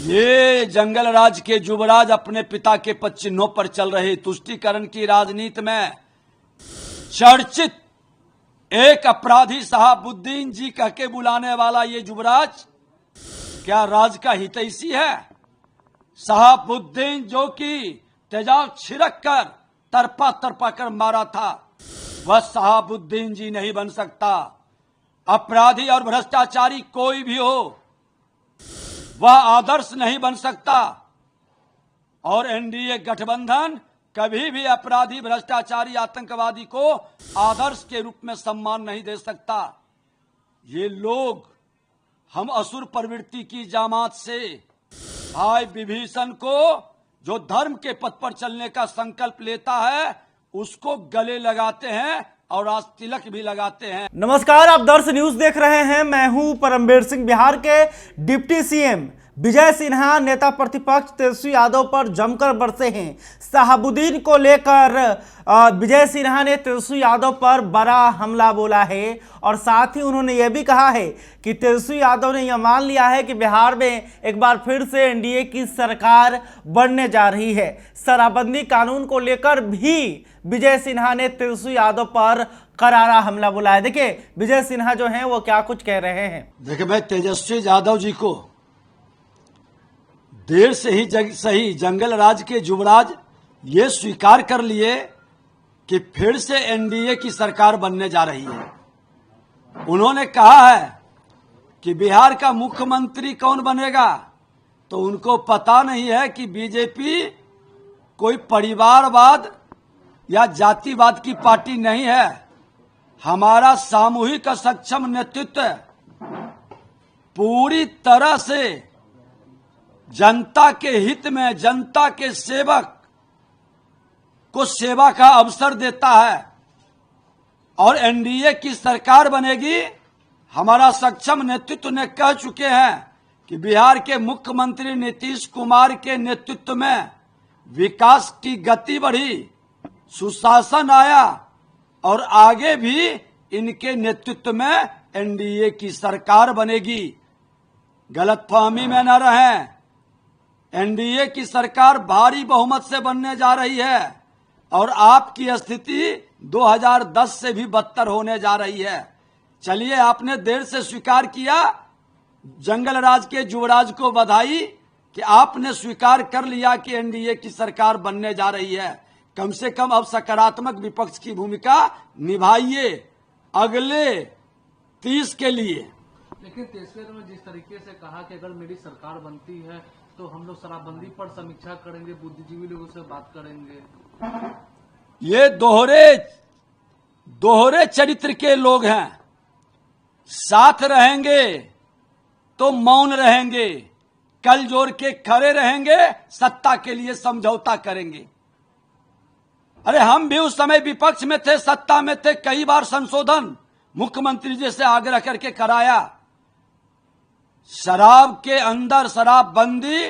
ये जंगल राज के युवराज अपने पिता के पद चिन्हों पर चल रहे तुष्टीकरण की राजनीति में चर्चित एक अपराधी शहाबुद्दीन जी कह के बुलाने वाला ये युवराज क्या राज का हितैषी है? शहाबुद्दीन जो कि तेजाब छिड़क कर तरपा तरपा कर मारा था, वह शहाबुद्दीन जी नहीं बन सकता। अपराधी और भ्रष्टाचारी कोई भी हो, वह आदर्श नहीं बन सकता। और एनडीए गठबंधन कभी भी अपराधी भ्रष्टाचारी आतंकवादी को आदर्श के रूप में सम्मान नहीं दे सकता। ये लोग हम असुर प्रवृत्ति की जमात से भाई विभीषण को, जो धर्म के पथ पर चलने का संकल्प लेता है, उसको गले लगाते हैं और आज तिलक भी लगाते हैं। नमस्कार, आप दर्श न्यूज देख रहे हैं। मैं हूं परमवीर सिंह। बिहार के डिप्टी सीएम विजय सिन्हा नेता प्रतिपक्ष तेजस्वी यादव पर जमकर बरसे हैं। शहाबुद्दीन को लेकर विजय सिन्हा ने तेजस्वी यादव पर बड़ा हमला बोला है और साथ ही उन्होंने यह भी कहा है कि तेजस्वी यादव ने यह मान लिया है कि बिहार में एक बार फिर से एनडीए की सरकार बनने जा रही है। शराबबंदी कानून को लेकर भी विजय सिन्हा ने तेजस्वी यादव पर करारा हमला बोला है। देखिए विजय सिन्हा जो हैं वो क्या कुछ कह रहे हैं। देखिए, मैं तेजस्वी यादव जी को देर से ही सही जंगल राज के युवराज ये स्वीकार कर लिए कि फिर से एनडीए की सरकार बनने जा रही है। उन्होंने कहा है कि बिहार का मुख्यमंत्री कौन बनेगा, तो उनको पता नहीं है कि बीजेपी कोई परिवारवाद या जातिवाद की पार्टी नहीं है। हमारा सामूहिक सक्षम नेतृत्व पूरी तरह से जनता के हित में, जनता के सेवक को सेवा का अवसर देता है और एनडीए की सरकार बनेगी। हमारा सक्षम नेतृत्व ने कह चुके हैं कि बिहार के मुख्यमंत्री नीतीश कुमार के नेतृत्व में विकास की गति बढ़ी, सुशासन आया और आगे भी इनके नेतृत्व में एनडीए की सरकार बनेगी। गलतफहमी में न रहें, एनडीए की सरकार भारी बहुमत से बनने जा रही है और आपकी स्थिति 2010 से भी बदतर होने जा रही है। चलिए, आपने देर से स्वीकार किया, जंगल राज के युवराज को बधाई कि आपने स्वीकार कर लिया कि एनडीए की सरकार बनने जा रही है। कम से कम अब सकारात्मक विपक्ष की भूमिका निभाइए अगले 30 के लिए। लेकिन तेजस्वी ने जिस तरीके से कहा कि अगर मेरी सरकार बनती है तो हम लोग शराबबंदी पर समीक्षा करेंगे, बुद्धिजीवी लोगों से बात करेंगे। ये दोहरे चरित्र के लोग हैं। साथ रहेंगे तो मौन रहेंगे, कल जोड़ के खड़े रहेंगे, सत्ता के लिए समझौता करेंगे। अरे हम भी उस समय विपक्ष में थे, सत्ता में थे, कई बार संशोधन मुख्यमंत्री जी से आग्रह करके कराया। शराब के अंदर शराबबंदी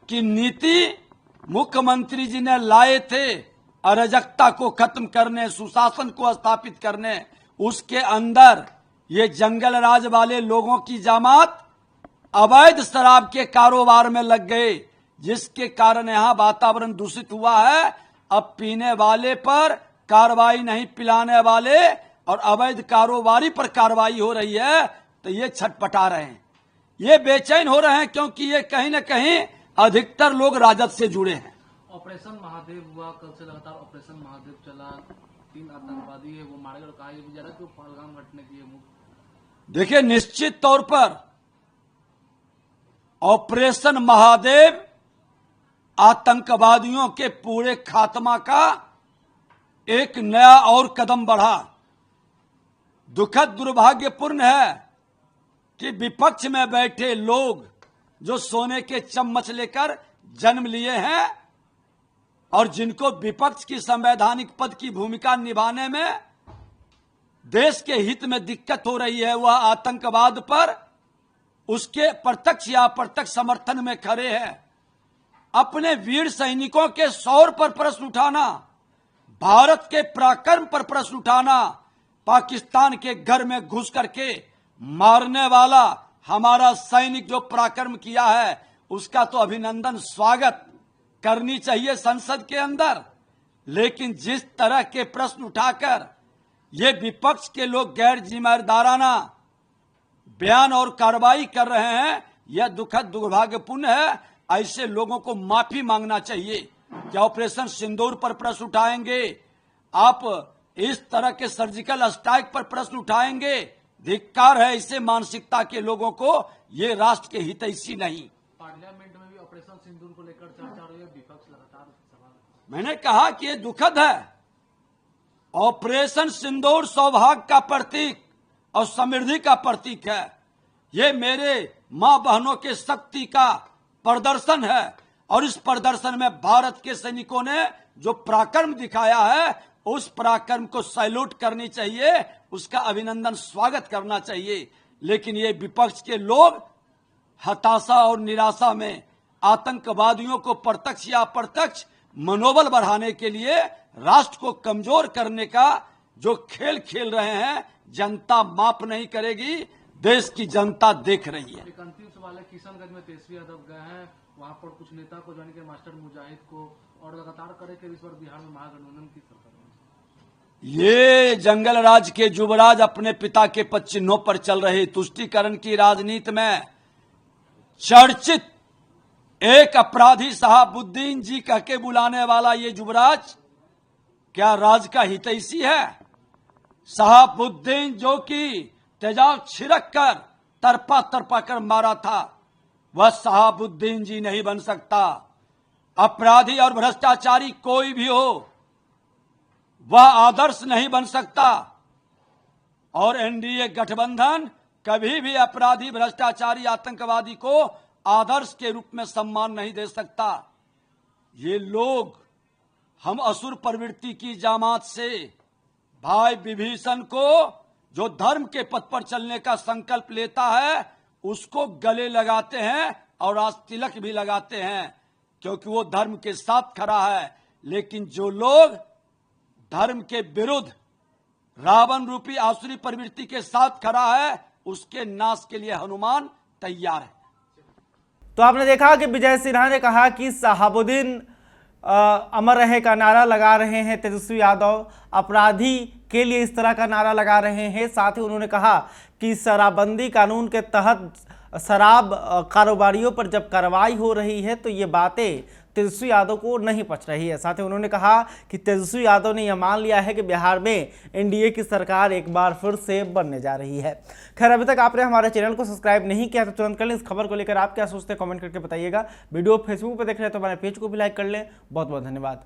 की नीति मुख्यमंत्री जी ने लाए थे, अराजकता को खत्म करने, सुशासन को स्थापित करने। उसके अंदर ये जंगल राज वाले लोगों की जमात अवैध शराब के कारोबार में लग गए, जिसके कारण यहाँ वातावरण दूषित हुआ है। अब पीने वाले पर कार्रवाई नहीं, पिलाने वाले और अवैध कारोबारी पर कार्रवाई हो रही है। तो ये छटपटा रहे हैं, ये बेचैन हो रहे हैं, क्योंकि ये कहीं न कहीं अधिकतर लोग राजद से जुड़े हैं। ऑपरेशन महादेव हुआ, कल से लगातार ऑपरेशन महादेव चला, 3 आतंकवादी है वो मारे गए। कहा यह जरा क्यों पहलगाम घटने की है। देखिए, निश्चित तौर पर ऑपरेशन महादेव आतंकवादियों के पूरे खात्मा का एक नया और कदम बढ़ा। दुखद दुर्भाग्यपूर्ण है कि विपक्ष में बैठे लोग जो सोने के चम्मच लेकर जन्म लिए हैं और जिनको विपक्ष की संवैधानिक पद की भूमिका निभाने में देश के हित में दिक्कत हो रही है, वह आतंकवाद पर उसके प्रत्यक्ष या अप्रत्यक्ष समर्थन में खड़े हैं। अपने वीर सैनिकों के शौर्य पर प्रश्न उठाना, भारत के पराक्रम पर प्रश्न उठाना, पाकिस्तान के घर में घुस करके मारने वाला हमारा सैनिक जो पराक्रम किया है उसका तो अभिनंदन स्वागत करनी चाहिए संसद के अंदर। लेकिन जिस तरह के प्रश्न उठाकर ये विपक्ष के लोग गैर जिम्मेदाराना बयान और कार्रवाई कर रहे हैं, यह दुखद दुर्भाग्यपूर्ण है। ऐसे लोगों को माफी मांगना चाहिए। क्या ऑपरेशन सिंदूर पर प्रश्न उठाएंगे, आप इस तरह के सर्जिकल स्ट्राइक पर प्रश्न उठाएंगे? धिक्कार है ऐसे मानसिकता के लोगों को। ये राष्ट्र के हितैषी नहीं। पार्लियामेंट में भी ऑपरेशन सिंदूर को लेकर चर्चा हो रही है, विपक्ष लगातार सवाल। मैंने कहा कि ये दुखद है। ऑपरेशन सिंदूर सौभाग्य का प्रतीक और समृद्धि का प्रतीक है। ये मेरे मां बहनों के शक्ति का प्रदर्शन है और इस प्रदर्शन में भारत के सैनिकों ने जो पराक्रम दिखाया है उस पराक्रम को सैल्यूट करनी चाहिए, उसका अभिनंदन स्वागत करना चाहिए। लेकिन ये विपक्ष के लोग हताशा और निराशा में आतंकवादियों को प्रत्यक्ष या अप्रत्यक्ष मनोबल बढ़ाने के लिए राष्ट्र को कमजोर करने का जो खेल खेल रहे हैं, जनता माफ नहीं करेगी। देश की जनता देख रही है। एक अंतिम सवाल है, किशनगंज में तेजस्वी यादव गए हैं, वहां पर कुछ नेता को ज्वाइन किया, मास्टर मुजाहिद को, और लगातार करेंगे इस बार बिहार में महागठबंधन की सरकार। ये जंगल राज के युवराज अपने पिता के पद चिन्हों पर चल रहे तुष्टीकरण की राजनीति में चर्चित एक अपराधी शहाबुद्दीन जी कह के बुलाने वाला ये युवराज क्या राज का हितैषी है? शहाबुद्दीन जो कि तेजाब छिड़क कर तरपा कर मारा था, वह शहाबुद्दीन जी नहीं बन सकता। अपराधी और भ्रष्टाचारी कोई भी हो, वह आदर्श नहीं बन सकता। और एनडीए गठबंधन कभी भी अपराधी, भ्रष्टाचारी, आतंकवादी को आदर्श के रूप में सम्मान नहीं दे सकता। ये लोग हम असुर प्रवृत्ति की जमात से भाई विभीषण को जो धर्म के पथ पर चलने का संकल्प लेता है उसको गले लगाते हैं और आज तिलक भी लगाते हैं, क्योंकि वो धर्म के साथ खड़ा है। लेकिन जो लोग धर्म के विरुद्ध रावण रूपी आसुरी प्रवृत्ति के साथ खड़ा है, उसके नाश के लिए हनुमान तैयार है। तो आपने देखा कि विजय सिन्हा ने कहा कि शहाबुद्दीन अमर रहे का नारा लगा रहे हैं तेजस्वी यादव, अपराधी के लिए इस तरह का नारा लगा रहे हैं। साथ ही उन्होंने कहा कि शराबबंदी कानून के तहत शराब कारोबारियों पर जब कार्रवाई हो रही है तो ये बातें तेजस्वी यादव को नहीं पच रही है। साथ ही उन्होंने कहा कि तेजस्वी यादव ने यह मान लिया है कि बिहार में एनडीए की सरकार एक बार फिर से बनने जा रही है। खैर, अभी तक आपने हमारे चैनल को सब्सक्राइब नहीं किया तो तुरंत कर लें। इस खबर को लेकर आप क्या सोचते हैं कमेंट करके बताइएगा। वीडियो फेसबुक पर देख रहे हैं तो हमारे पेज को भी लाइक कर लें। बहुत बहुत धन्यवाद।